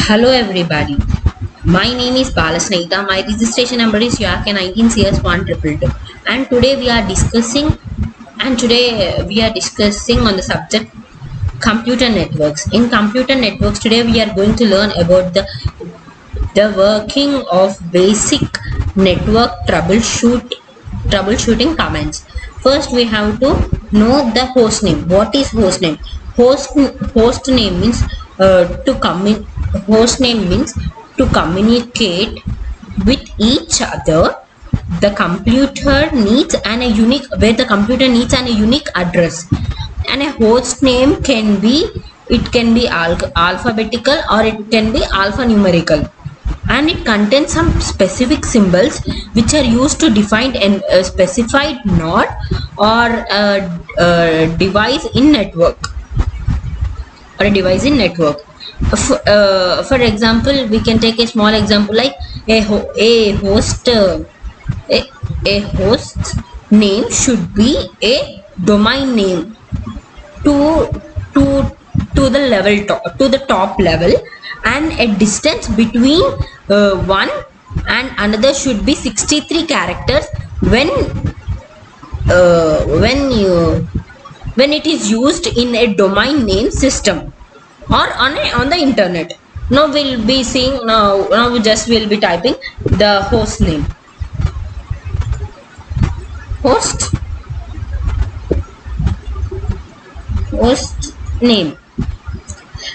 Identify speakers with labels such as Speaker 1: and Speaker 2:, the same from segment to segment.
Speaker 1: Hello everybody. My name is Balasnaita. My registration number is YAK 19CS1222. And today we are discussing on the subject computer networks. In computer networks, today we are going to learn about the working of basic network troubleshooting commands. First, we have to know the host name. What is host name? Host name means host name means to communicate with each other. The computer needs a unique address, and a host name can be alphabetical or it can be alphanumerical, and it contains some specific symbols which are used to define a specified node or a device in network. For example, we can take a small example like a host's name should be a domain name to the top level, and a distance between one and another should be 63 characters when it is used in a domain name system or on the internet. Now we'll be seeing now we will be typing the host name. Host name,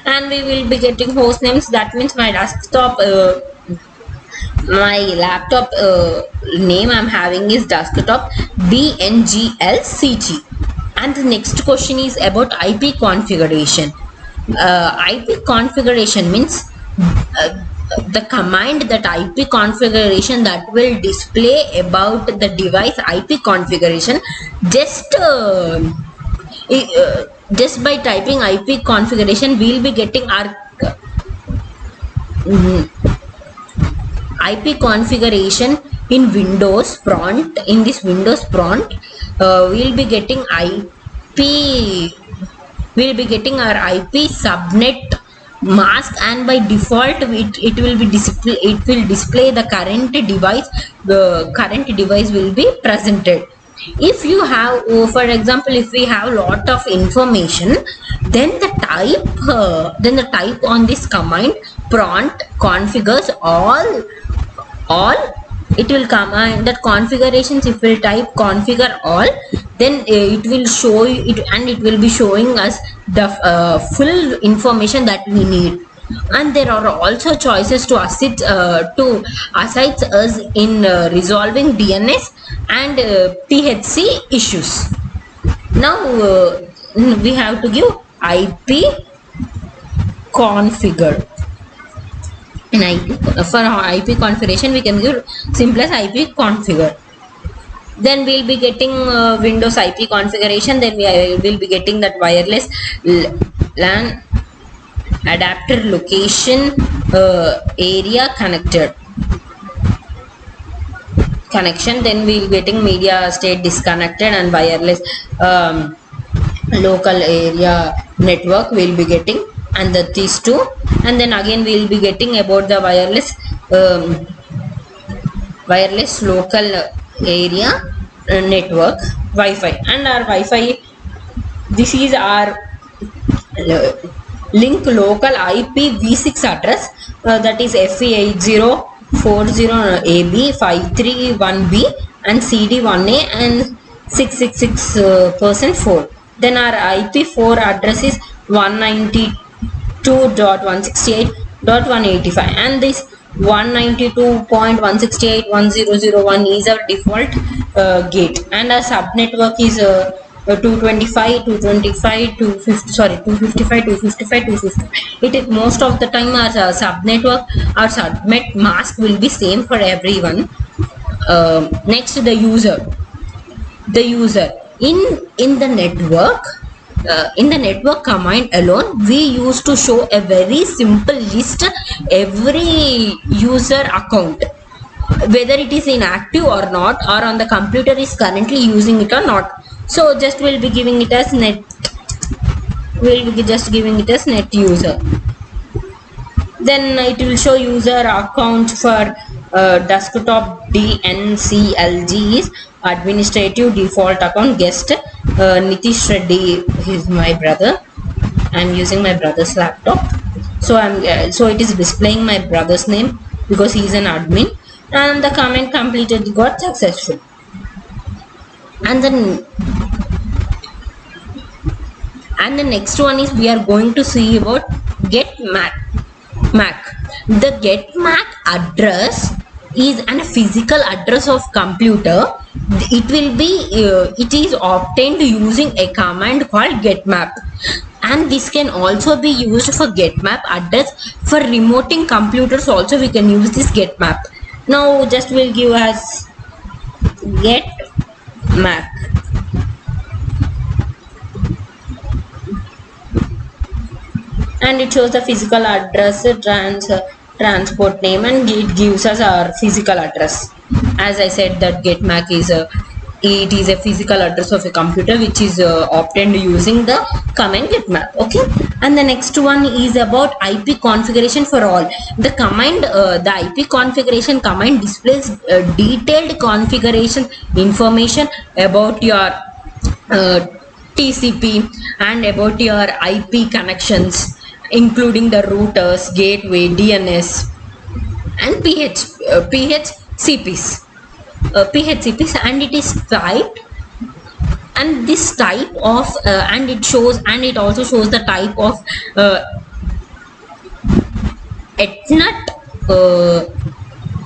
Speaker 1: and we will be getting host names. That means my laptop name I'm having is desktop BNGLCT. And the next question is about IP configuration. IP configuration means the command that IP configuration that will display about the device IP configuration. Just by typing IP configuration, we'll be getting our IP configuration in Windows prompt. In this Windows prompt, we'll be getting our IP subnet mask, and by default it will display the current device. The current device will be presented. If you have, for example, if we have lot of information, then the type on this command prompt configures all it will come, and that configurations, if we type configure all, then it will show it, and it will be showing us the full information that we need. And there are also choices to assist us in resolving DNS and PHC issues. Now we have to give IP configure. In for IP configuration, we can give simplest IP configure. Then we'll be getting Windows IP configuration. Then we will be getting that wireless LAN adapter location area connection. Then we'll be getting media state disconnected and wireless local area network we'll be getting, and these two. And then again we'll be getting about the wireless local area network Wi-Fi. And our Wi-Fi, this is our link local IPv6 address, that is FE8040AB531B and CD1A and 666%4. Then our IP4 address is 192.168.185, and this 192.168.1001 is our default gate, and our subnetwork is 255, 250. It is most of the time our subnetwork, our subnet mask will be same for everyone. Next, the user in the network. In the network command alone, we used to show a very simple list every user account, whether it is inactive or not, or on the computer is currently using it or not. So just we'll be giving it as net user. Then it will show user account for desktop DNCLG is administrative default account. Guest Nitish Reddy, he's my brother. I'm using my brother's laptop, so so it is displaying my brother's name because he is an admin. And the comment completed got successful. And then the next one is we are going to see about get Mac. The get Mac address is a physical address of computer. It will be it is obtained using a command called getmap, and this can also be used for getmap address. For remoting computers also we can use this getmap. Now just will give us getmap. And it shows the physical address, transport name, and it gives us our physical address. As I said, that getmac is it is a physical address of a computer which is obtained using the command getmap. Okay, and the next one is about IP configuration for all. The command, the IP configuration command displays detailed configuration information about your TCP and about your IP connections, including the routers, gateway, DNS, and PHCPs. PHCPs, and it is typed, and this type of and it also shows the type of Ethernet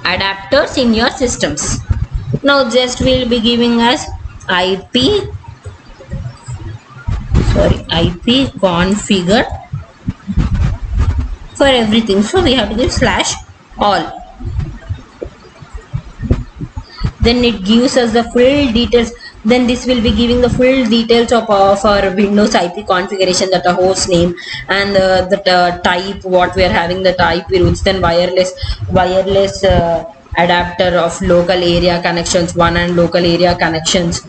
Speaker 1: adapters in your systems. Now just we'll be giving us IP configure for everything, so we have to give /all. Then it gives us the full details. Then this will be giving the full details of our Windows IP configuration, that a host name and the type, what we are having, the IP routes, then wireless adapter of local area connections 1 and local area connections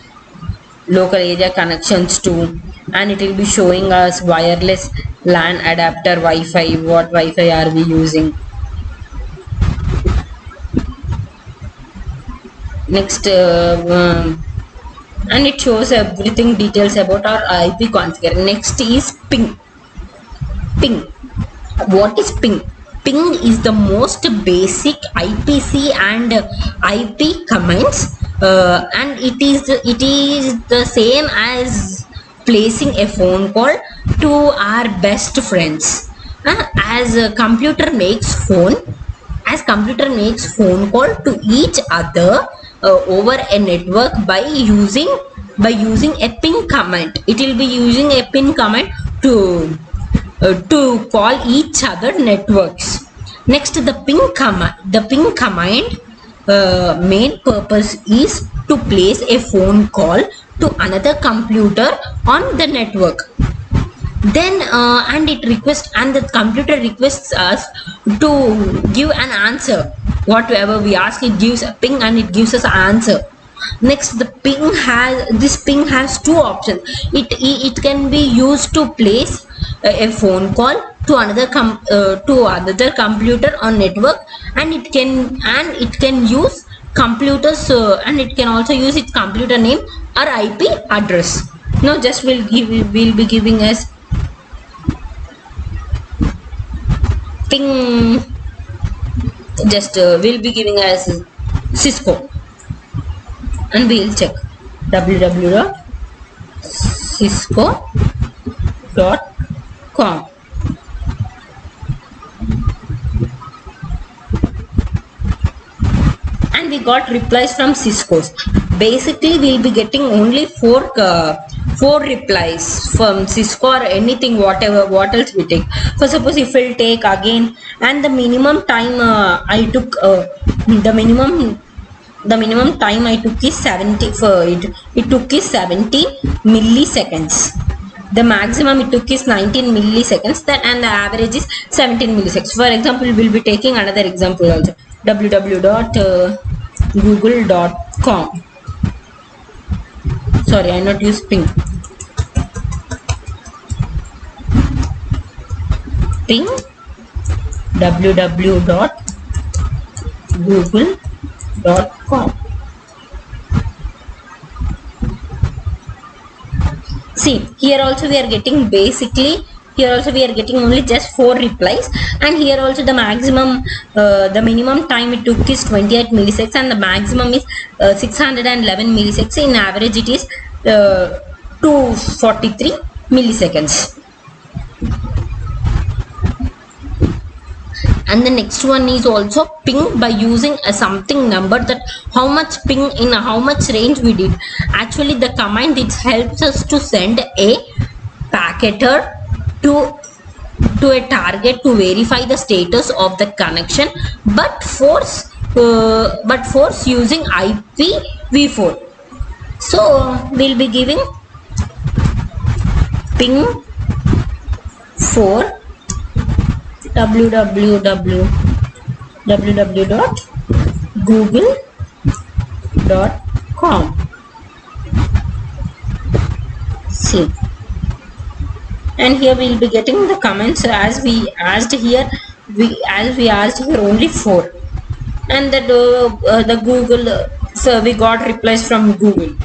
Speaker 1: 2, and it will be showing us wireless LAN adapter Wi-Fi, what Wi-Fi are we using. Next and it shows everything details about our IP configuration. Next is ping. What is ping? Ping is the most basic IPC and IP commands, and it is the same as placing a phone call to our best friends. As computer makes phone call to each other over a network by using a ping command. It will be using a ping command to call each other networks. Next, the ping command main purpose is to place a phone call to another computer on the network. Then and the computer requests us to give an answer. Whatever we ask, it gives a ping and it gives us an answer. Next, this ping has two options. It can be used to place a phone call to another computer on network, and it can use computers, and it can also use its computer name or IP address. Now just we'll be giving us ping. Just we'll be giving us Cisco, and we'll check www.cisco.com. And we got replies from Cisco's. Basically we'll be getting only four replies from Cisco or anything, what else we take. For suppose if we'll take again, and the minimum time I took the minimum time I took is 70 for it took is 70 milliseconds. The maximum it took is 19 milliseconds, and the average is 17 milliseconds. For example, we'll be taking another example also, www.google.com. Sorry, I not use ping. www.google.com. See, here also we are getting only just 4 replies, and here also the the minimum time it took is 28 milliseconds and the maximum is 611 milliseconds. In average it is 243 milliseconds. And the next one is also ping by using a something number, that how much ping in how much range we did. Actually the command, it helps us to send a packeter to a target to verify the status of the connection, but force using IPv4. So we'll be giving ping 4 www.google.com. See, and here we will be getting the comments as we asked here. We asked here only 4, and that the Google, so we got replies from Google.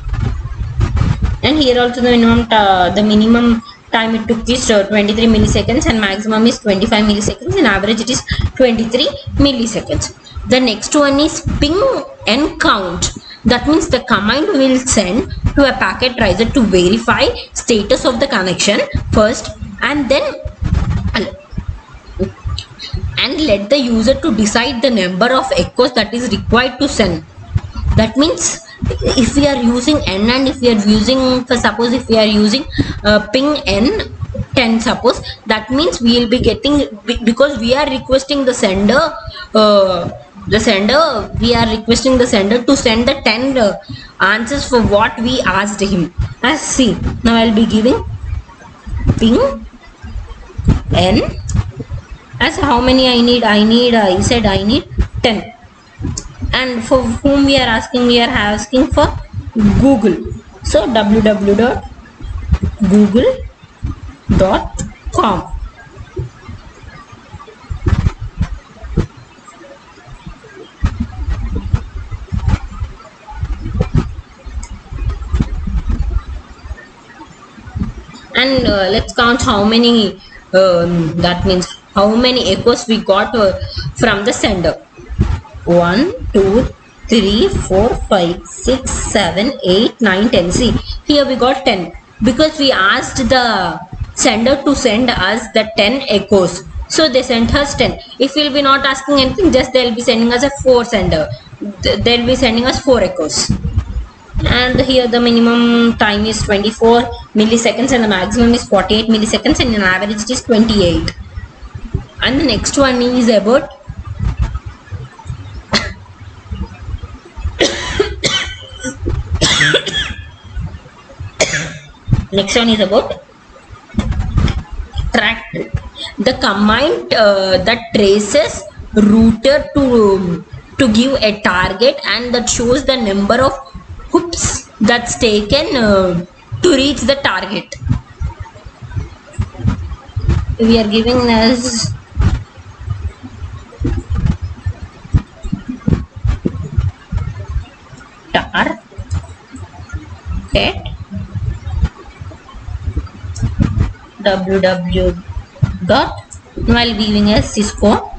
Speaker 1: And here also the minimum time it took is 23 milliseconds and maximum is 25 milliseconds. In average it is 23 milliseconds. The next one is ping and count. That means the command will send to a packet tracer to verify status of the connection first, and then let the user to decide the number of echoes that is required to send. That means if we are using n, and if we are using, for suppose if we are using ping n 10, suppose, that means we will be getting, because we are requesting the sender we are requesting the sender to send the 10 answers for what we asked him. As see, now I'll be giving ping n as how many I need. I said I need 10. And for whom we are asking? We are asking for Google. So www.google.com. And let's count how many, that means how many echoes we got from the sender. 1, 2, 3, 4, 5, 6, 7, 8, 9, 10. See, here we got 10 because we asked the sender to send us the 10 echoes. So they sent us 10. If we'll be not asking anything, just they'll be sending us a 4 sender. They'll be sending us 4 echoes. And here the minimum time is 24 milliseconds and the maximum is 48 milliseconds, and an average it is 28. And the next one is about track tree. The command that traces router to give a target, and that shows the number of hoops that's taken to reach the target. We are giving as target. www. While giving as cisco.com,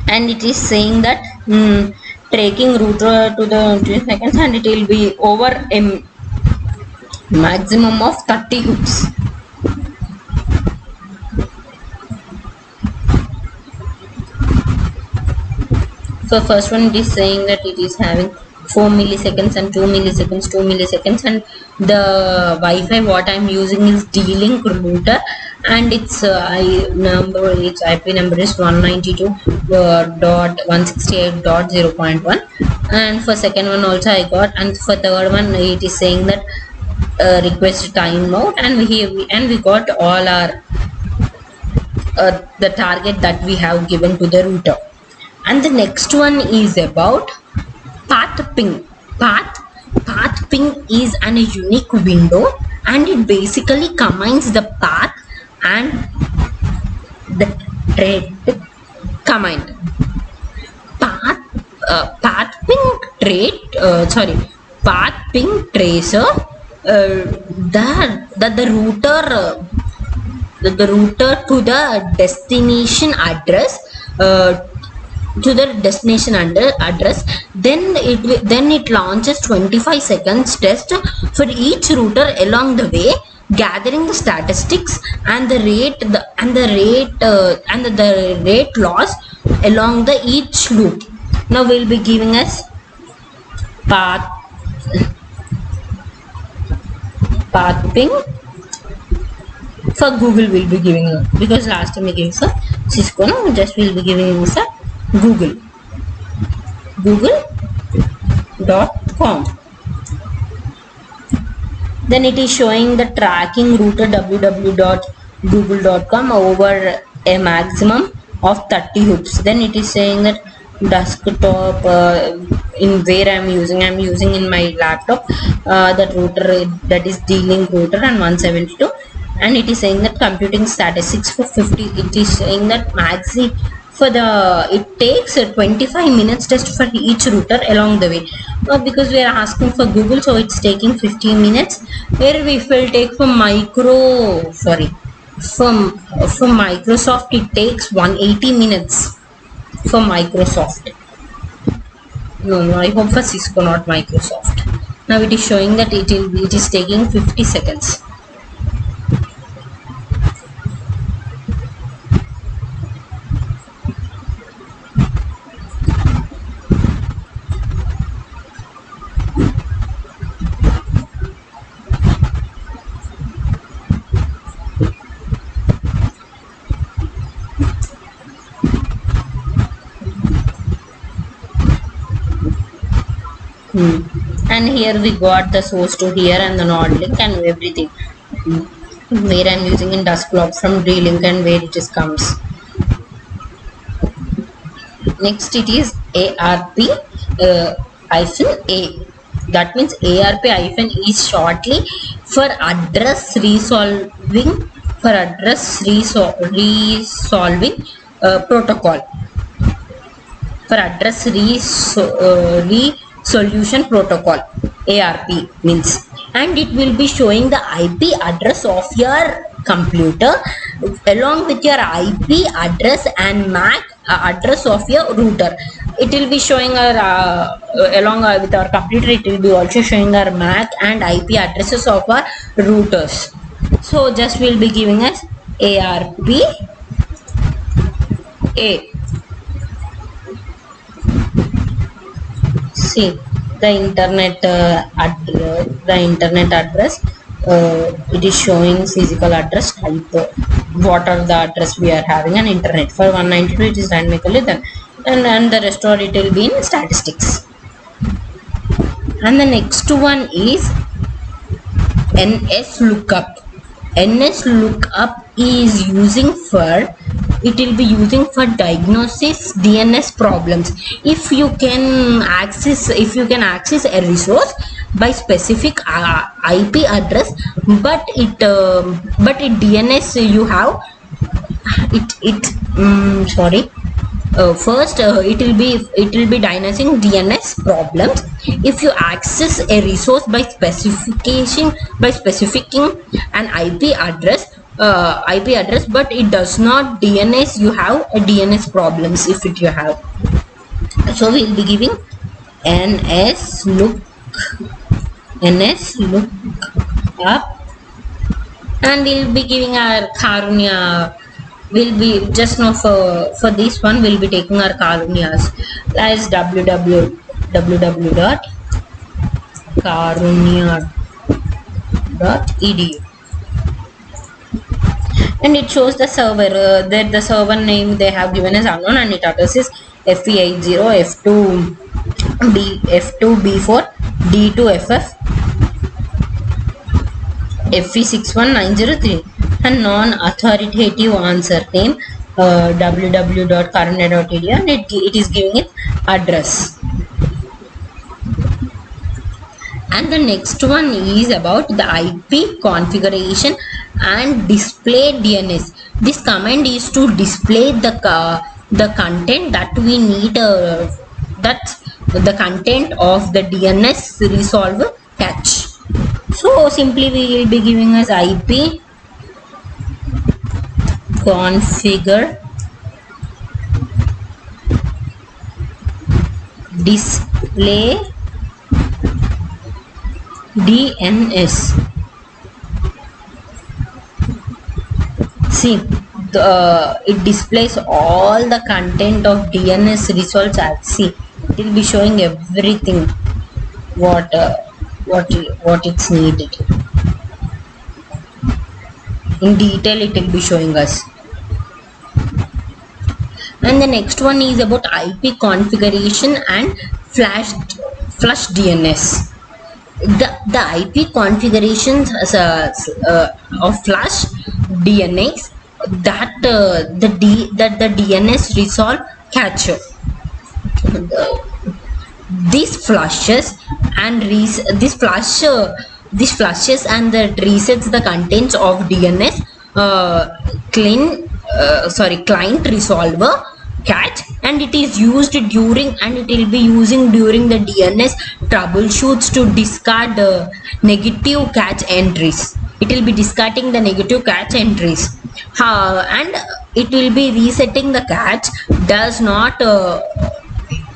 Speaker 1: and it is saying that tracking router to the 20 seconds, and it will be over a maximum of 30 hoops. So first one, it is saying that it is having 4 milliseconds and 2 milliseconds, and the Wi-Fi what I am using is D-Link router, and its IP number is 192.168.0.1, and for second one also I got, and for third one it is saying that request timeout, and we got all our the target that we have given to the router. And the next one is about path ping. Path is a unique window, and it basically combines the path and the thread command. Path ping trait path ping tracer, the router the router to the destination address, then it launches 25 seconds test for each router along the way, gathering the statistics and the rate loss along the each loop. Now we'll be giving us path ping for Google. Will be giving you, because last time we gave for Cisco, no, just will be giving you a google.com. Then it is showing the tracking router www.google.com over a maximum of 30 hoops. Then it is saying that desktop, in where I'm using in my laptop, that router, that is D-Link router and 172, and it is saying that computing statistics for 50. It is saying that maxi for it takes 25 minutes just for each router along the way. Because we are asking for Google, so it's taking 15 minutes. Where we will take for Microsoft, it takes 180 minutes for Microsoft. No, I hope for Cisco, not Microsoft. Now it is showing that it is taking 50 seconds. And here we got the source to here and the node link and everything. Where I'm using in desktop from D-Link and where it just comes. Next it is ARP-A. That means ARP- is shortly for address resolving protocol. For address resolution protocol, ARP means, and it will be showing the IP address of your computer along with your IP address and MAC address of your router. It will be showing our along with our computer. It will be also showing our MAC and IP addresses of our routers. So just will be giving us ARP-A. See the internet address. It is showing physical address type, what are the address we are having, and internet. For 192 it is dynamically done, and the rest of it will be in statistics. And the next one is NS lookup. NS lookup is using for, it will be using for diagnosis DNS problems. If you can access a resource by specific IP address, but it DNS you have first it will be diagnosing DNS problems if you access a resource by specifying an IP address, but it does not DNS, you have a DNS problems if you have. So we will be giving NS lookup, and we will be giving our Karunya. Will be just now for this one we'll be taking our Karunyas as www.karunya.edu, and it shows the server that the server name they have given as unknown, and it address is FE80, F2B4, D2FF, FE61903, and non-authoritative answer name www.karunya.edu, and it is giving it address. And the next one is about the IP configuration and display DNS. This command is to display the content that we need, that's the content of the DNS resolver cache. So simply we will be giving us IP configure display DNS. See, it displays all the content of DNS results. See, it will be showing everything what it's needed in detail. It will be showing us. And the next one is about IP configuration and flush DNS. The IP configurations of flush DNS that the DNS resolve cache. These flushes and flushes and that resets the contents of DNS client resolver cache, and it is used during, and it will be using during the DNS troubleshoots to discard negative cache entries. It will be discarding the negative cache entries, and it will be resetting the cache.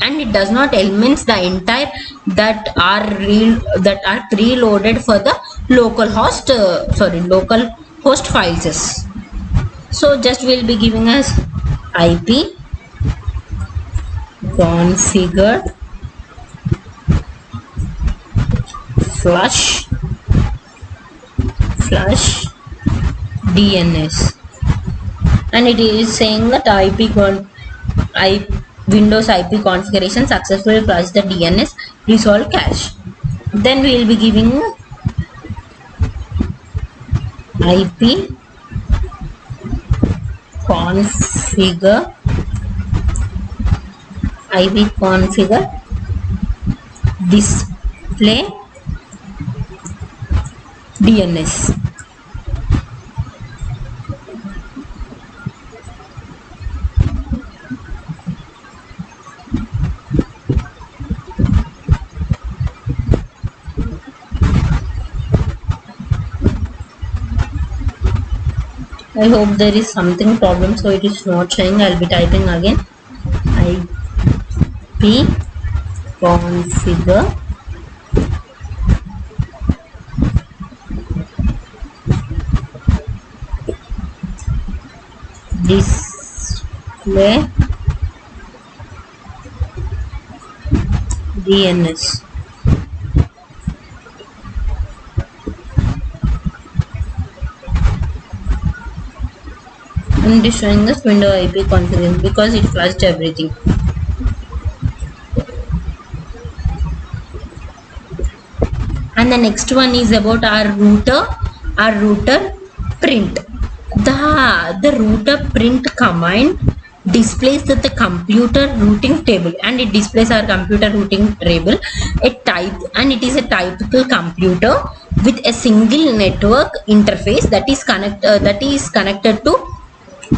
Speaker 1: And it does not elements the entire that are preloaded for the local host files. So just will be giving us IP configure flush DNS, and it is saying that Windows IP configuration successfully flush the DNS resolve cache. Then we will be giving IP configure display DNS. I hope there is something problem, so it is not showing. I'll be typing again. IP configure display DNS. And it is showing us window IP configuration because it flushed everything. And the next one is about our router print. The router print command displays that the computer routing table, and it displays our computer routing table and it is a typical computer with a single network interface that is connected to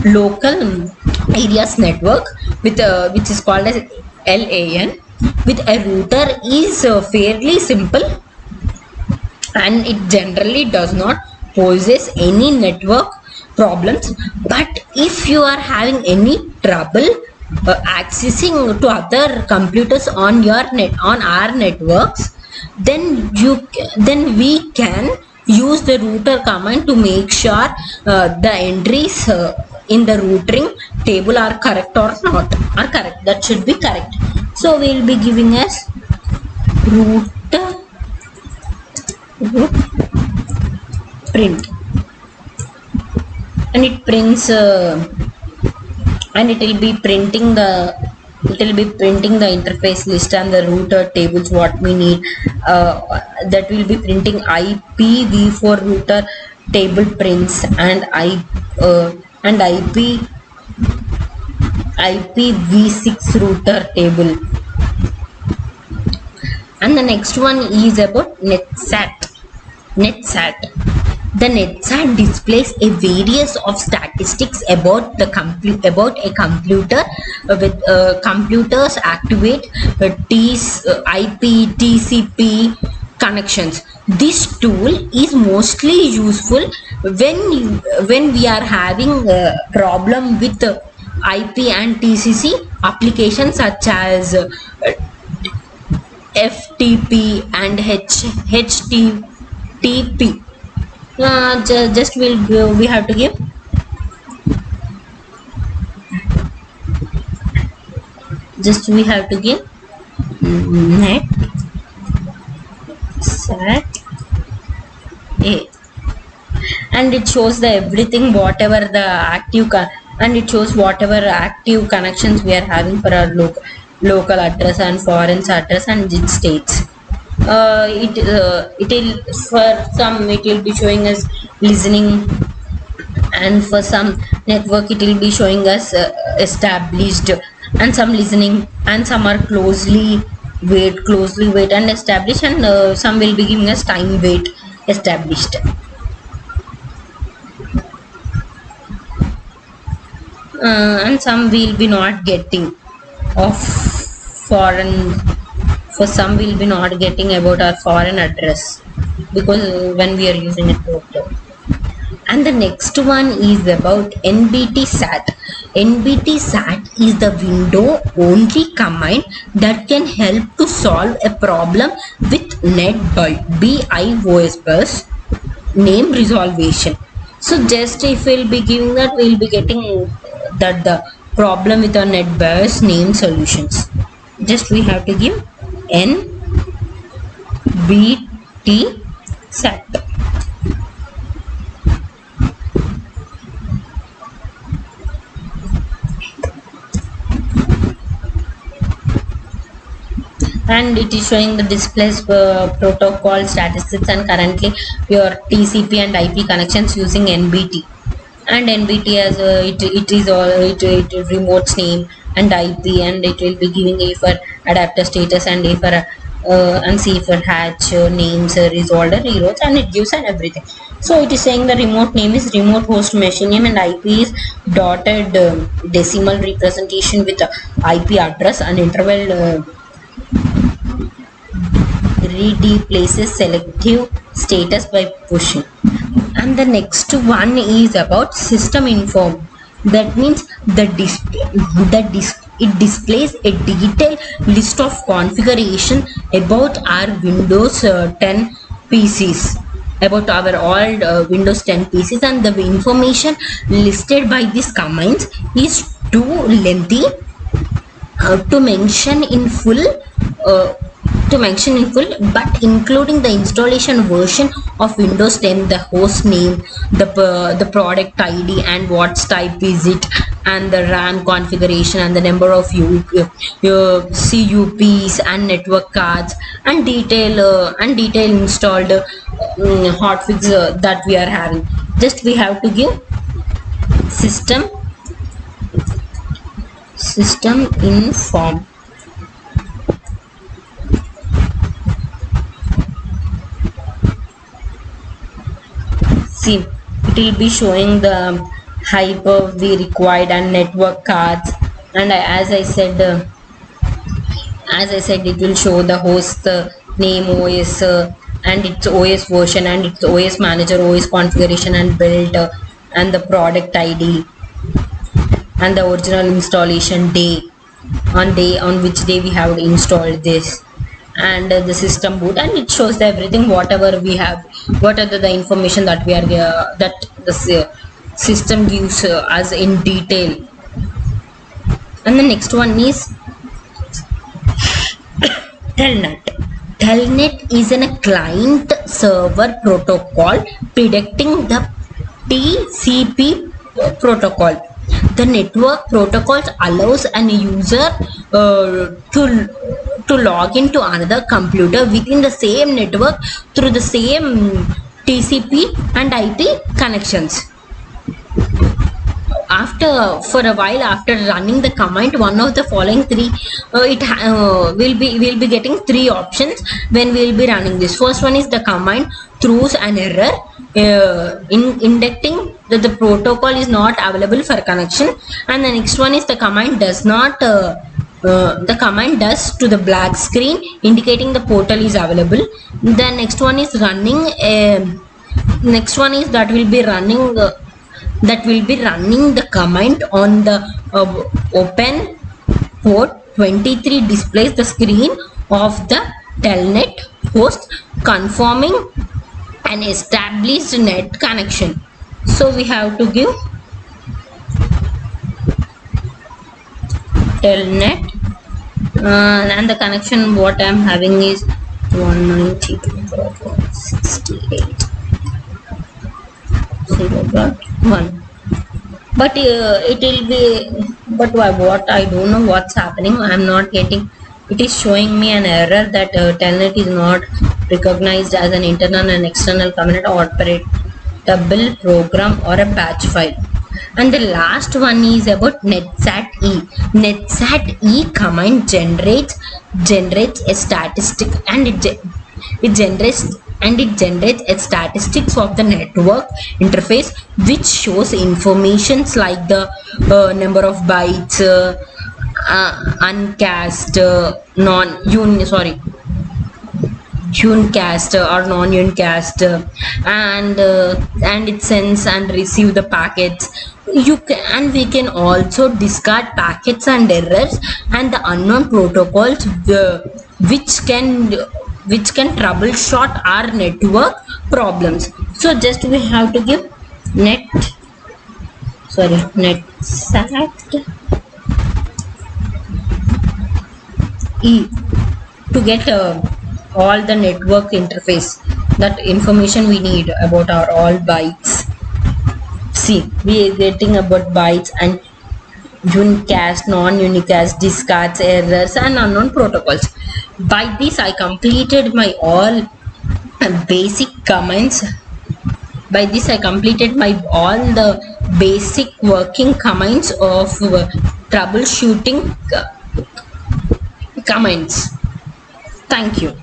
Speaker 1: local areas network with which is called as LAN. With a router is fairly simple, and it generally does not poses any network problems. But if you are having any trouble accessing to other computers on our networks, then we can use the router command to make sure the entries in the routing table are correct or not. Are correct. That should be correct. So we will be giving us router print, and it prints and it will be printing the interface list and the router tables what we need. That will be printing IPv4 router table prints and IPv6 router table. And the next one is about NetSat. NetSat. The NetSat displays a various of statistics about about a computer with computers activate IP TCP connections. This tool is mostly useful when we are having a problem with IP and TCC applications such as FTP and HTTP. Just we have to give net sat a, and it shows the everything whatever the active and it shows whatever active connections we are having for our local address and foreign address, and it states it will for some it will be showing us listening, and for some network it will be showing us established and some listening, and some are closely wait and established, and some will be giving us time wait established. And some will be not getting of foreign, for some will be not getting about our foreign address because when we are using it total. And the next one is about NBT SAT. NBT SAT is the window only command that can help to solve a problem with BIOS bus name resolution. So just if we'll be giving that, we'll be getting that the problem with our NetBIOS name solutions. Just we have to give NBT SAT. And it is showing the displays protocol statistics and currently your TCP and IP connections using NBT. And NBT as it is all it remote's name and IP, and it will be giving A for adapter status and A for and C for hatch names resolved reroutes, and it gives and everything. So it is saying the remote name is remote host machine name, and IP is dotted decimal representation with IP address and interval replaces selective status by pushing. And the next one is about system info. That means it displays a detailed list of configuration about our Windows 10 PCs, about our all Windows 10 PCs, and the information listed by these commands is too lengthy to mention in full. But including the installation version of Windows 10, the host name, the product ID and what type is it, and the RAM configuration and the number of CUPs and network cards, and detail installed hotfix that we are having. Just we have to give system inform. See, it will be showing the Hyper-V required and network cards, and as I said it will show the host name, OS and its OS version and its OS manager, OS configuration and build, and the product ID and the original installation day on which day we have installed this, and the system boot, and it shows everything whatever we have, what are the information that we are that the system gives us in detail. And the next one is Telnet. Telnet is a client server protocol predicting the TCP protocol. The network protocols allows an user to log into another computer within the same network through the same TCP and IP connections. after for a while after running the command, one of the following three will be getting three options when we will be running this. First one is the command throws an error in indicating that the protocol is not available for connection, and the next one is the command does not the command does to the black screen indicating the portal is available. The next one is running next one is that will be running the command on the open port 23 displays the screen of the telnet host confirming an established net connection. So we have to give telnet and the connection what I am having is 192.168.0.1, but it will be, but what I don't know what's happening. I am not getting, it is showing me an error that telnet is not recognized as an internal and external component or operatable program or a batch file. And the last one is about netsat e. Netsat e command generates a statistic and it generates a statistics of the network interface which shows informations like the number of bytes, uncast, unicast or non-unicast, and it sends and receive the packets. And we can also discard packets and errors and the unknown protocols which can troubleshoot our network problems. So just we have to give netsat e to get all the network interface, that information we need about our all bytes. See, we are getting about bytes and unicast, non-unicast, discards, errors and unknown protocols. By this I completed my all basic commands. By this I completed my all the basic working commands of troubleshooting commands. Thank you.